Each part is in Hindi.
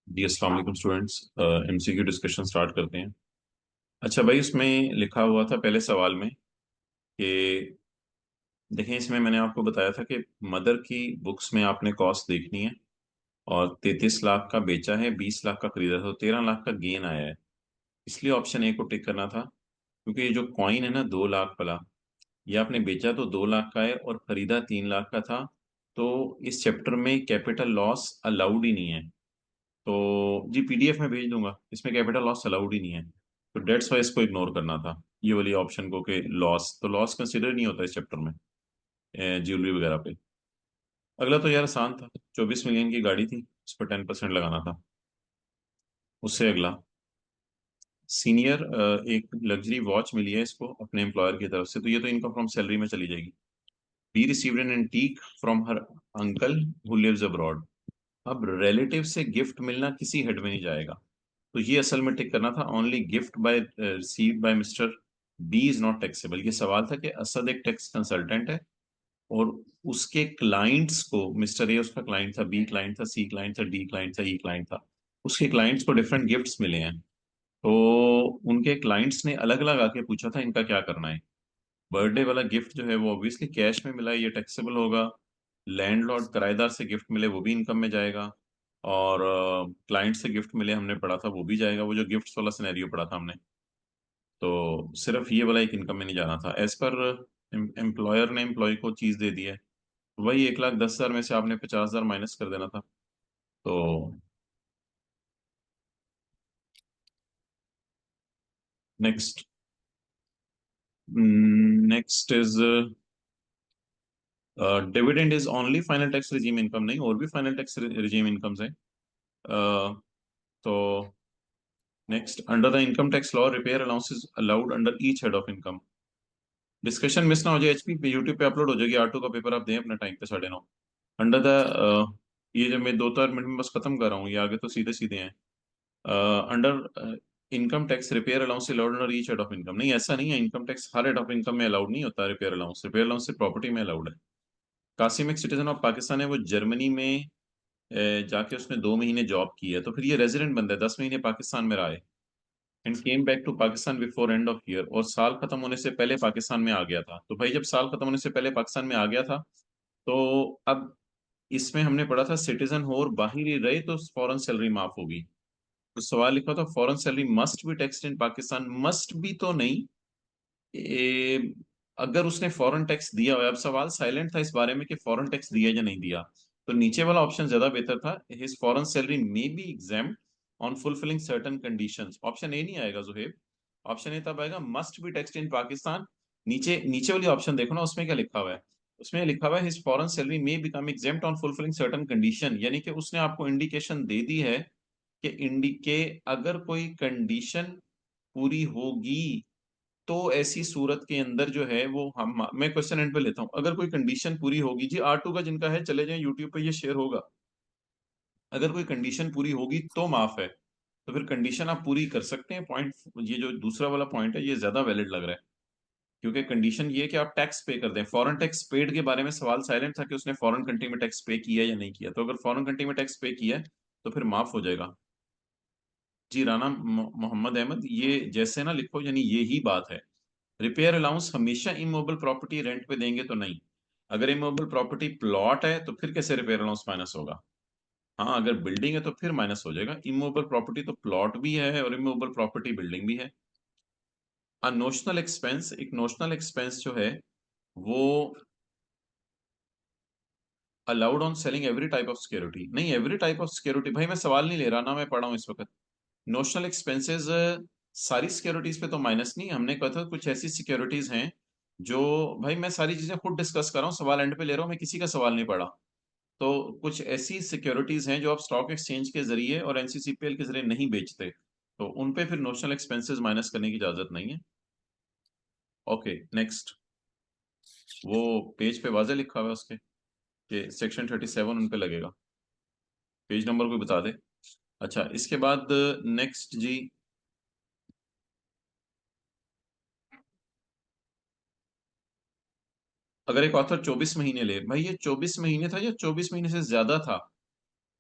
जी अस्सलाम वालेकुम स्टूडेंट्स। एमसीक्यू डिस्कशन स्टार्ट करते हैं। अच्छा भाई, उसमें लिखा हुआ था पहले सवाल में कि देखें, इसमें मैंने आपको बताया था कि मदर की बुक्स में आपने कॉस्ट देखनी है और 33 लाख का बेचा है, 20 लाख का खरीदा था, तो 13 लाख का गेन आया है। इसलिए ऑप्शन ए को टिक करना था, क्योंकि ये जो कॉइन है ना 2 लाख वाला, ये आपने बेचा तो 2 लाख का है और खरीदा 3 लाख का था। तो इस चैप्टर में कैपिटल लॉस अलाउड ही नहीं है। तो जी पीडीएफ में भेज दूंगा, इसमें कैपिटल लॉस अलाउड ही नहीं है। तो डेट्स वाई इसको इग्नोर करना था, ये वाली ऑप्शन को, कि लॉस तो लॉस कंसिडर नहीं होता इस चैप्टर में ज्वेलरी वगैरह पे। अगला तो यार आसान था, 24 मिलियन की गाड़ी थी, उस पर 10% लगाना था। उससे अगला, सीनियर एक लग्जरी वॉच मिली है इसको अपने एम्प्लॉयर की तरफ से, तो ये तो इनकम फ्रॉम सैलरी में चली जाएगी। B received an antique from her uncle who lives abroad. अब रिलेटिव से गिफ्ट मिलना किसी हेड में नहीं जाएगा, तो ये असल में टिक करना था, only gift by received by mister B is not taxable. ये सवाल था कि असद एक टैक्स कंसल्टेंट है और उसके क्लाइंट्स को, मिस्टर ए उसका क्लाइंट था, बी क्लाइंट था, सी क्लाइंट था, डी क्लाइंट था, ई क्लाइंट था, उसके क्लाइंट्स को डिफरेंट गिफ्ट्स मिले हैं। तो उनके क्लाइंट्स ने अलग अलग आके पूछा था इनका क्या करना है। बर्थडे वाला गिफ्ट जो है वो ऑब्वियसली कैश में मिला है, ये टैक्सेबल होगा। लैंडलॉर्ड किराएदार से गिफ्ट मिले वो भी इनकम में जाएगा। और क्लाइंट से गिफ्ट मिले हमने पढ़ा था वो भी जाएगा, वो जो गिफ्ट्स वाला सिनेरियो पढ़ा था हमने। तो सिर्फ ये वाला एक इनकम में नहीं जाना था, एज पर एम्प्लॉयर ने एम्प्लॉय को चीज दे दी है। वही 1,10,000 में से आपने 50,000 माइनस कर देना था। तो next, next is dividend is only final tax regime income, नहीं और भी फाइनल टैक्स रिजीम इनकम्स है। तो next, under the income tax law repair allowance is allowed under each head of income. Discussion miss ना हो जाए, एचपी पे यूट्यूब पे अपलोड हो जाएगी, R2 का पेपर आप दें अपने टाइम पे 9:30। अंडर द, ये जो मैं 2-4 मिनट में बस खत्म कर रहा हूँ, ये आगे तो सीधे सीधे हैं। Under income tax repair allowance allowed under each head of income, नहीं ऐसा नहीं है, income tax her head of income में अलाउड नहीं होता। रिपेयर अलाउंस, रिपेयर अलाउंस से प्रॉपर्टी में अलाउड है। कासिम एक सिटीजन ऑफ पाकिस्तान है, वो जर्मनी में जाके उसने 2 महीने जॉब की है, तो फिर ये रेजिडेंट बंदा है, 10 महीने पाकिस्तान में रहा है and came back to Pakistan before end of year, और साल खत्म होने से पहले पाकिस्तान में आ गया था। तो भाई जब साल खत्म होने से पहले पाकिस्तान में आ गया था, तो अब इसमें हमने पढ़ा था सिटीजन हो और बाहर ही रहे तो फॉरेन सैलरी माफ होगी। तो सवाल लिखा था foreign salary must be taxed in Pakistan, must भी तो नहीं, ए, अगर उसने फॉरेन टैक्स दिया हुआ है। अब सवाल साइलेंट था इस बारे में कि फॉरेन टैक्स दिया या नहीं दिया, तो नीचे वाला ऑप्शन ज्यादा बेहतर था, his foreign salary may be exempt on fulfilling certain conditions. Option A नहीं आएगा जुहेब, ऑप्शन ए तब आएगा मस्ट बी टैक्स्ड इन पाकिस्तान। नीचे नीचे वाली ऑप्शन देखो ना, उसमें क्या लिखा हुआ है, उसमें लिखा हुआ है his foreign salary may become exempt on fulfilling certain condition, यानी कि उसने आपको इंडिकेशन दे दी है कि इंडिके अगर कोई कंडीशन पूरी होगी, तो ऐसी सूरत के अंदर जो है वो हम, मैं क्वेश्चन एंड पे लेता हूं, अगर कोई कंडीशन पूरी होगी, जी R2 का जिनका है चले जाएं यूट्यूब पे, ये शेयर होगा। अगर कोई कंडीशन पूरी होगी तो माफ है, तो फिर कंडीशन आप पूरी कर सकते हैं। पॉइंट, ये जो दूसरा वाला पॉइंट है ये ज्यादा वैलिड लग रहा है, क्योंकि कंडीशन ये है कि आप टैक्स पे कर दें। फॉरेन टैक्स पेड के बारे में सवाल साइलेंट था कि उसने फॉरेन कंट्री में टैक्स पे किया या नहीं किया, तो अगर फॉरेन कंट्री में टैक्स पे किया है तो फिर माफ हो जाएगा। जी राना मोहम्मद अहमद, ये जैसे ना लिखो यानी ये ही बात है। रिपेयर अलाउंस हमेशा इमोबल प्रॉपर्टी रेंट पे देंगे तो नहीं, अगर इमोबल प्रॉपर्टी प्लॉट है तो फिर कैसे रिपेयर अलाउंस माइनस होगा। हाँ अगर बिल्डिंग है तो फिर माइनस हो जाएगा, इमोबल प्रॉपर्टी तो प्लॉट भी है और इमोबल प्रॉपर्टी बिल्डिंग भी है। अ नोशनल एक्सपेंस, एक नोशनल एक्सपेंस जो है वो allowed on selling every type of security, नहीं एवरी टाइप ऑफ सिक्योरिटी भाई मैं सवाल नहीं ले रहा ना, मैं पढ़ा हूँ इस वक्त। नोशनल एक्सपेंसेस सारी सिक्योरिटीज पे तो माइनस नहीं, हमने कहा था कुछ ऐसी सिक्योरिटीज हैं जो, भाई मैं सारी चीजें खुद डिस्कस कर रहा हूँ, सवाल एंड पे ले रहा हूँ, मैं किसी का सवाल नहीं पढ़ा। तो कुछ ऐसी सिक्योरिटीज हैं जो आप स्टॉक एक्सचेंज के जरिए और एनसीसीपीएल के जरिए नहीं बेचते, तो उन पे फिर नोशनल एक्सपेंसेस माइनस करने की इजाजत नहीं है। ओके नेक्स्ट, वो पेज पे वाजे लिखा हुआ है उसके कि सेक्शन 37 उन पे लगेगा, पेज नंबर कोई बता दे। अच्छा इसके बाद नेक्स्ट जी, अगर एक ऑथर 24 महीने ले, भाई ये 24 महीने था या 24 महीने से ज्यादा था।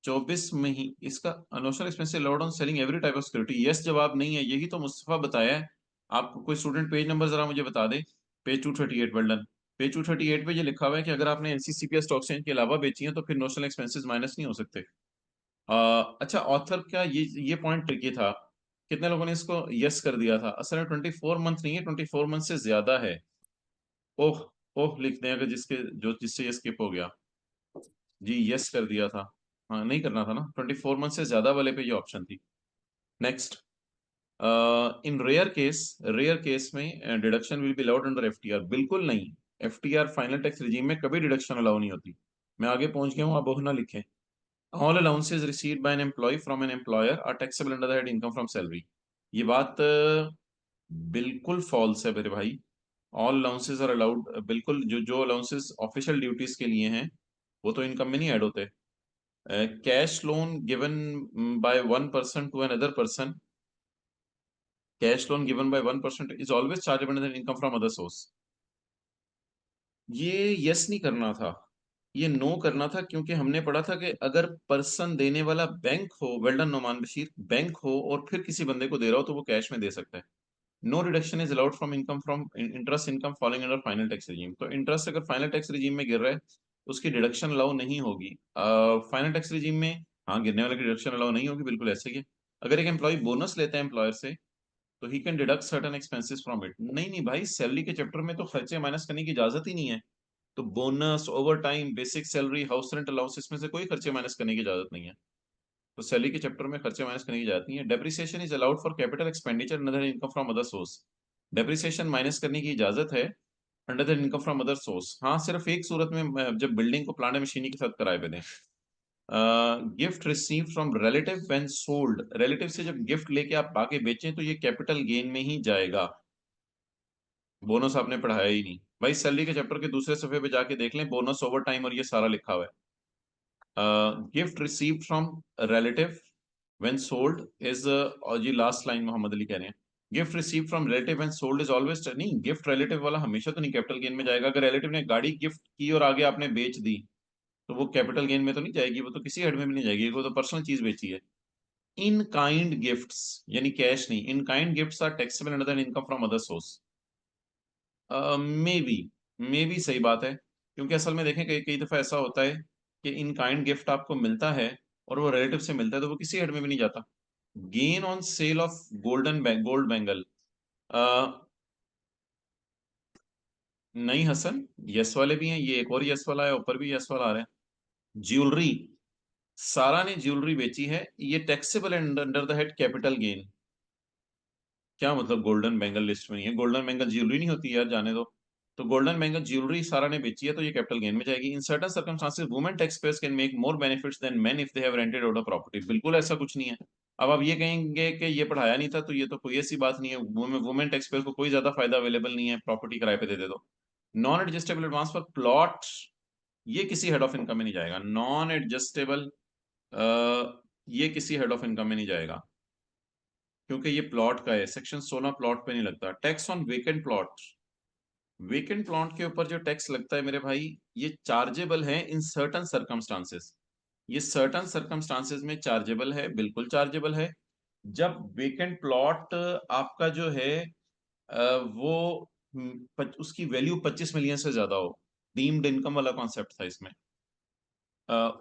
24 में ही इसका notional expense allowed on selling every type of security, yes जवाब नहीं है, यही तो मुस्तफा बताया है आपको। कोई स्टूडेंट पेज नंबर जरा मुझे बता दे। Page 238, well done. पेज 238 पे ये लिखा हुआ है कि अगर आपने एनसीसीपीएस स्टॉक एक्सचेंज के अलावा बेची है तो फिर नोशनल एक्सपेंसेस माइनस नहीं हो सकते। अच्छा, ऑथर का ये पॉइंट ट्रिकी था। कितने लोगों ने इसको यस कर दिया था? असल में 24 मंथ नहीं है, 24 मंथ से ज्यादा है। ओह, ओह लिख दें अगर जिससे ये स्किप हो गया। जी यस कर दिया था। हाँ, नहीं करना था ना, 24 मंथ से ज्यादा वाले पे ये ऑप्शन थी। नेक्स्ट, इन रेयर केस में deduction will be allowed under FTR, बिल्कुल नहीं। एफटीआर फाइनल टैक्स रिजीम में कभी डिडक्शन अलाउ नहीं होती। मैं आगे पहुंच गया हूँ, आप वो ना लिखें। All allowances received by an employee from an employer are taxable under the head income from salary. ये बात बिल्कुल फॉल्स है मेरे भाई। ऑल अलाउंसेस आर अलाउड, बिल्कुल जो जो अलाउंसेस ऑफिशियल ड्यूटीज के लिए हैं वो तो इनकम में नहीं ऐड होते। Cash loan given by one person to another person, cash loan given by one person is always chargeable under income from other source. ये यस नहीं करना था, ये नो करना था, क्योंकि हमने पढ़ा था कि अगर पर्सन देने वाला बैंक हो, well done Noman Bashir, bank हो और फिर किसी बंदे को दे रहा हो तो वो कैश में दे सकता है। No reduction is allowed from income from interest income falling under final tax regime. तो इंटरेस्ट अगर फाइनल टैक्स रिजीम में गिर रहा है उसकी डिडक्शन अलाउ नहीं होगी। फाइनल टैक्स रिजीम में हाँ गिरने वाले की डिडक्शन अलाउ नहीं होगी, बिल्कुल ऐसे ही है। अगर एक एम्प्लॉय बोनस लेता है एम्प्लॉयर से तो he can deduct certain expenses from it. नहीं नहीं भाई, सैलरी के चैप्टर में तो खर्चे माइनस करने की इजाजत ही नहीं है। तो bonus, over time, basic salary, house rent allowance, इसमें से कोई खर्चे माइनस करने की इजाजत नहीं है। तो सैलरी के चैप्टर में खर्चे माइनस करने की इजाजत नहीं है। Depreciation is allowed for capital expenditure under income from other source. Depreciation minus करने की इजाजत है under the income from other source. हाँ, सिर्फ एक सूरत में, जब बिल्डिंग को प्लांट मशीनरी के साथ किराए पे दें। Gift receive from relative when sold, relative से जब गिफ्ट लेके आप आगे बेचें तो ये कैपिटल गेन में ही जाएगा। बोनस आपने पढ़ाया ही नहीं भाई, सैलरी के चैप्टर के दूसरे सफे पे जाके देख लें, बोनस, ओवर टाइम और ये सारा लिखा हुआ है। Gift receive from relative when sold is, और जी लास्ट लाइन मोहम्मद अली कह रहे हैं, gift receive from relative when sold is always, नहीं गिफ्ट रिलेटिव वाला हमेशा तो नहीं कैपिटल गेन में जाएगा। अगर रिलेटिव ने गाड़ी गिफ्ट की और आगे आपने बेच दी तो वो कैपिटल गेन में तो नहीं जाएगी, वो तो किसी हेड में भी नहीं जाएगी, वो तो पर्सनल चीज बेची है। इन काइंड गिफ्ट्स, यानी कैश नहीं, in kind gifts are taxable under the income from other source. May be सही बात है, क्योंकि असल में देखें कई कई दफा ऐसा होता है कि इन काइंड गिफ्ट आपको मिलता है और वो रिलेटिव से मिलता है तो वो किसी हेड में भी नहीं जाता। Gain on sale of gold bangle, नहीं हसन, यस वाले भी हैं, ये एक और यस वाला है, ऊपर भी यस वाला आ रहा है। ज्वेलरी, सारा ने ज्वेलरी बेची है, ये taxable under the head capital gain. क्या मतलब गोल्डन बैंगल लिस्ट में नहीं है? गोल्डन बैंगल ज्वेलरी नहीं होती यार, जाने दो। तो गोल्डन बैंगल ज्वेलरी सारा ने बेची है तो ये कैपिटल गेन में जाएगी। In certain circumstances women tax payers can make more benefits than men if they have rented out a property, बिल्कुल ऐसा कुछ नहीं है। अब आप ये कहेंगे कि ये पढ़ाया नहीं था, तो ये तो कोई ऐसी बात नहीं है, वुमेन टैक्स पेयर को कोई ज्यादा फायदा अवेलेबल नहीं है प्रॉपर्टी किराए पे दे दे दो। Non adjustable advance for plot, ये किसी हेड ऑफ इनकम में नहीं जाएगा। नॉन एडजस्टेबल, ये किसी हेड ऑफ इनकम में नहीं जाएगा, क्योंकि ये प्लॉट का है, सेक्शन 16 प्लॉट पे नहीं लगता। Tax on vacant plot, vacant plot के ऊपर जो टैक्स लगता है मेरे भाई, ये चार्जेबल है इन सर्टन सर्कमस्टांसेस। ये सर्टन सर्कमस्टांसेस में चार्जेबल है, बिल्कुल चार्जेबल है। जब वेकेंट प्लॉट आपका जो है वो उसकी वैल्यू 25 मिलियन से ज्यादा हो, डीम्ड इनकम वाला कॉन्सेप्ट था इसमें।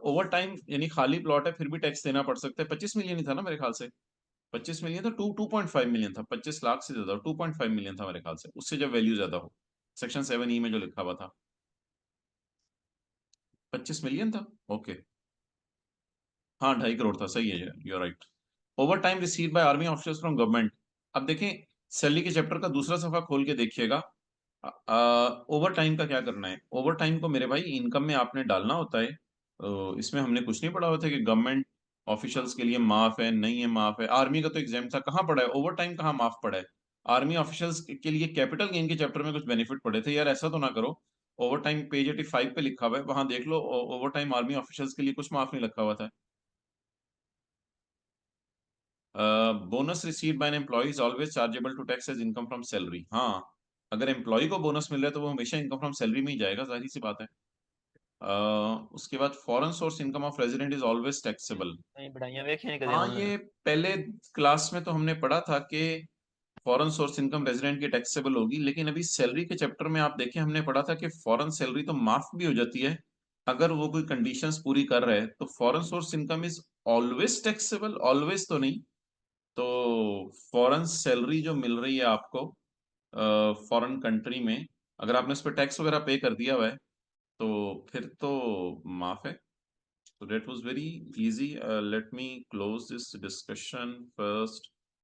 ओवर टाइम यानी खाली प्लॉट है फिर भी टैक्स देना पड़ सकता है, 25 मिलियन ही था ना मेरे ख्याल से। 25 मिलियन था, 2.5 मिलियन था, 25 लाख से ज्यादा, 2.5 मिलियन था मेरे ख्याल से, उससे जब वैल्यू ज्यादा हो। सेक्शन 7E में जो लिखा हुआ था 25 मिलियन था। ओके, हाँ 2.5 करोड़ था, सही है, your right. Overtime receive by army officers from government. अब देखें, सैलरी के चैप्टर का दूसरा सफा खोल के देखिएगा। ओवर टाइम का क्या करना है? ओवर टाइम को मेरे भाई इनकम में आपने डालना होता है। इसमें हमने कुछ नहीं पढ़ा होता कि गवर्नमेंट ऑफिशियल्स के लिए माफ है, नहीं है माफ है। आर्मी का तो एग्जाम था, कहाँ पढ़ा है ओवर टाइम, कहाँ माफ पढ़ा है? आर्मी ऑफिशियल्स के लिए कैपिटल गेन के चैप्टर में कुछ बेनिफिट पड़े थे यार, ऐसा तो ना करो। ओवर टाइम पेज 85 पे लिखा हुआ है, वहां देख लो, ओवर टाइम आर्मी ऑफिशियल्स के लिए कुछ माफ नहीं लिखा हुआ था। Bonus received by an employee is always chargeable to tax as income from salary. हाँ, अगर एम्प्लॉय को बोनस मिल रहा है तो वो हमेशा इनकम फ्रॉम सैलरी में ही जाएगा, जाहिर सी बात है। उसके बाद foreign source income of resident is always taxable. नहीं बढ़ाइया वेखे नहीं कदे हाँ, हमने। ये पहले क्लास में तो हमने पढ़ा था कि फॉरेन सोर्स इनकम रेजिडेंट की टैक्सेबल होगी, लेकिन अभी सैलरी के चैप्टर में आप देखें हमने पढ़ा था कि फॉरेन सैलरी तो माफ भी हो जाती है अगर वो कोई कंडीशंस पूरी कर रहा है, तो foreign source income is always taxable, always तो नहीं। तो फॉरेन सैलरी जो मिल रही है आपको फॉरेन कंट्री में, अगर आपने उस पर टैक्स वगैरह पे कर दिया हुआ है तो फिर तो माफ है। So that was very easy. Let me close this discussion first.